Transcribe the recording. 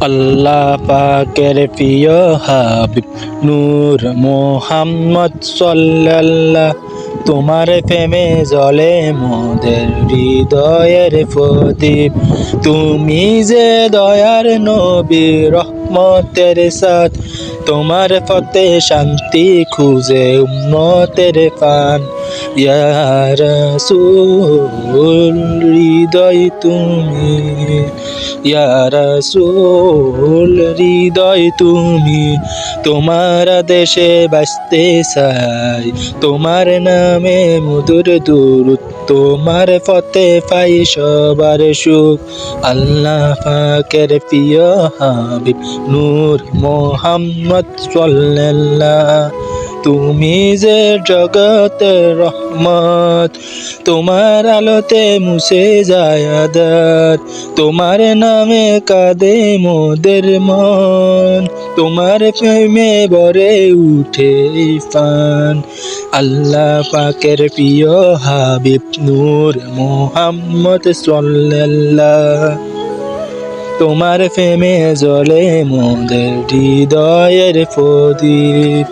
আল্লাহ পাকের প্রিয় হাবিব নূর মোহাম্মদ সাল্লাল্লাহ, তোমার প্রেমে জ্বলে মোদের হৃদয়ের প্রদীপ। তুমি যে দয়ার নবী রহমতের সাথ, তোমার পথে শান্তি খুঁজে উম্মতের পান। ইয়া রাসূল হৃদয় তুমি, ইয়া রাসূল হৃদয় তুমি, তোমার দেশে বাঁচতে চাই, তোমার নামে মধুর দুরূদ, তোমার পথে পাই সবার সুখ। আল্লাহ পাকের প্রিয় হাবিব নূর মোহাম্মদ সাল্লাল্লাহ, তুমি যে জগতের রহমত, তোমার আলোতে মুছে যায় আঁধার, তোমার নামে কাঁদে মোদের মন, তোমার প্রেমে ভরে উঠে প্রাণ। আল্লাহ পাকের প্রিয় হাবিব নূর মোহাম্মদ সাল্লাল্লাহ, তোমার প্রেমে জ্বলে মোদের হৃদয়ের প্রদীপ।